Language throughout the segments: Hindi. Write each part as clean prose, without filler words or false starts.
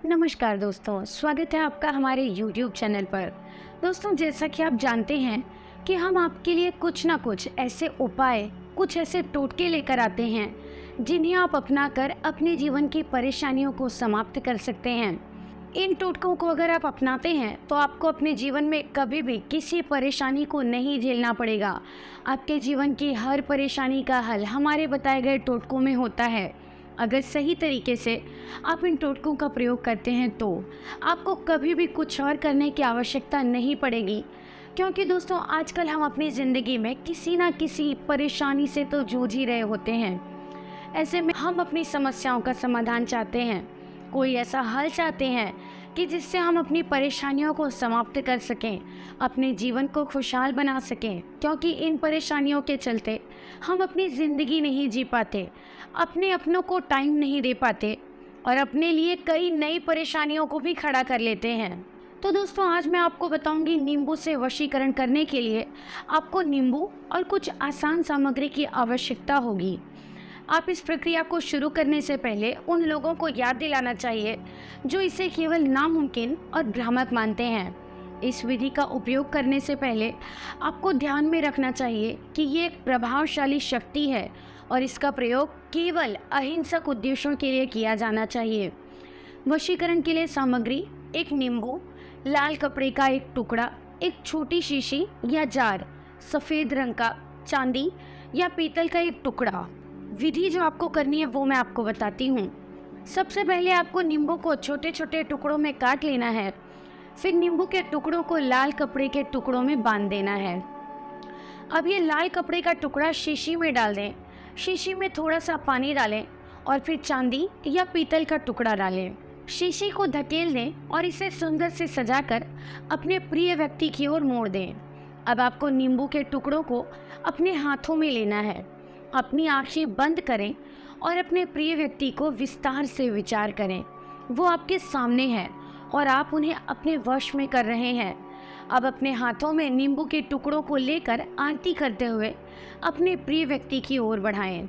नमस्कार दोस्तों, स्वागत है आपका हमारे YouTube चैनल पर। दोस्तों, जैसा कि आप जानते हैं कि हम आपके लिए कुछ ना कुछ ऐसे उपाय, कुछ ऐसे टोटके लेकर आते हैं जिन्हें आप अपनाकर अपने जीवन की परेशानियों को समाप्त कर सकते हैं। इन टोटकों को अगर आप अपनाते हैं तो आपको अपने जीवन में कभी भी किसी परेशानी को नहीं झेलना पड़ेगा। आपके जीवन की हर परेशानी का हल हमारे बताए गए टोटकों में होता है। अगर सही तरीके से आप इन टोटकों का प्रयोग करते हैं तो आपको कभी भी कुछ और करने की आवश्यकता नहीं पड़ेगी, क्योंकि दोस्तों आजकल हम अपनी ज़िंदगी में किसी ना किसी परेशानी से तो जूझ ही रहे होते हैं। ऐसे में हम अपनी समस्याओं का समाधान चाहते हैं, कोई ऐसा हल चाहते हैं कि जिससे हम अपनी परेशानियों को समाप्त कर सकें, अपने जीवन को खुशहाल बना सकें। क्योंकि इन परेशानियों के चलते हम अपनी ज़िंदगी नहीं जी पाते, अपने अपनों को टाइम नहीं दे पाते और अपने लिए कई नई परेशानियों को भी खड़ा कर लेते हैं। तो दोस्तों, आज मैं आपको बताऊंगी नींबू से वशीकरण करने के लिए आपको नींबू और कुछ आसान सामग्री की आवश्यकता होगी। आप इस प्रक्रिया को शुरू करने से पहले उन लोगों को याद दिलाना चाहिए जो इसे केवल नामुमकिन और भ्रामक मानते हैं। इस विधि का उपयोग करने से पहले आपको ध्यान में रखना चाहिए कि ये एक प्रभावशाली शक्ति है और इसका प्रयोग केवल अहिंसक उद्देश्यों के लिए किया जाना चाहिए। वशीकरण के लिए सामग्री: एक नींबू, लाल कपड़े का एक टुकड़ा, एक छोटी शीशी या जार, सफ़ेद रंग का, चांदी या पीतल का एक टुकड़ा। विधि जो आपको करनी है वो मैं आपको बताती हूँ। सबसे पहले आपको नींबू को छोटे छोटे टुकड़ों में काट लेना है। फिर नींबू के टुकड़ों को लाल कपड़े के टुकड़ों में बांध देना है। अब ये लाल कपड़े का टुकड़ा शीशी में डाल दें। शीशी में थोड़ा सा पानी डालें और फिर चांदी या पीतल का टुकड़ा डालें। शीशी को धकेल दें और इसे सुंदर से सजाकर अपने प्रिय व्यक्ति की ओर मोड़ दें। अब आपको नींबू के टुकड़ों को अपने हाथों में लेना है। अपनी आंखें बंद करें और अपने प्रिय व्यक्ति को विस्तार से विचार करें। वो आपके सामने है और आप उन्हें अपने वश में कर रहे हैं। अब अपने हाथों में नींबू के टुकड़ों को लेकर आरती करते हुए अपने प्रिय व्यक्ति की ओर बढ़ाएं।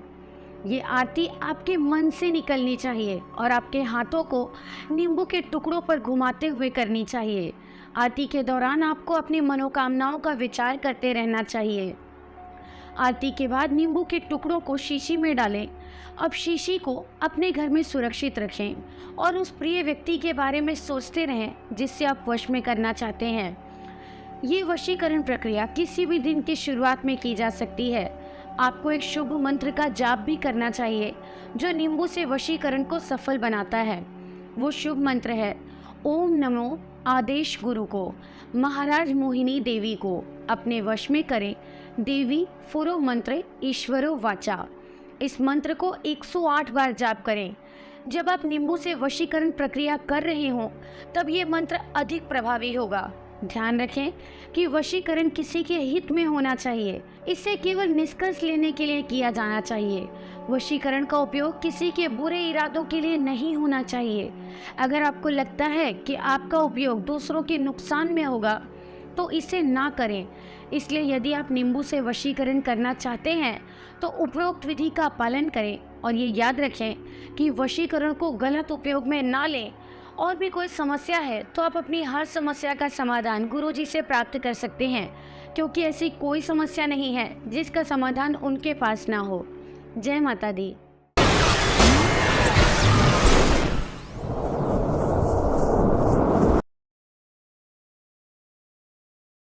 ये आरती आपके मन से निकलनी चाहिए और आपके हाथों को नींबू के टुकड़ों पर घुमाते हुए करनी चाहिए। आरती के दौरान आपको अपनी मनोकामनाओं का विचार करते रहना चाहिए। आरती के बाद नींबू के टुकड़ों को शीशी में डालें। अब शीशी को अपने घर में सुरक्षित रखें और उस प्रिय व्यक्ति के बारे में सोचते रहें जिससे आप वश में करना चाहते हैं। ये वशीकरण प्रक्रिया किसी भी दिन की शुरुआत में की जा सकती है। आपको एक शुभ मंत्र का जाप भी करना चाहिए जो नींबू से वशीकरण को सफल बनाता है। वो शुभ मंत्र है: ओम नमो आदेश गुरु को, महाराज मोहिनी देवी को अपने वश में करें। देवी फुरो मंत्र ईश्वरो वाचा। इस मंत्र को 108 बार जाप करें। जब आप नींबू से वशीकरण प्रक्रिया कर रहे हों तब ये मंत्र अधिक प्रभावी होगा। ध्यान रखें कि वशीकरण किसी के हित में होना चाहिए। इसे केवल निष्कर्ष लेने के लिए किया जाना चाहिए। वशीकरण का उपयोग किसी के बुरे इरादों के लिए नहीं होना चाहिए। अगर आपको लगता है कि आपका उपयोग दूसरों के नुकसान में होगा तो इसे ना करें। इसलिए यदि आप नींबू से वशीकरण करना चाहते हैं तो उपरोक्त विधि का पालन करें और ये याद रखें कि वशीकरण को गलत उपयोग में ना लें। और भी कोई समस्या है तो आप अपनी हर समस्या का समाधान गुरुजी से प्राप्त कर सकते हैं, क्योंकि ऐसी कोई समस्या नहीं है जिसका समाधान उनके पास ना हो। जय माता दी।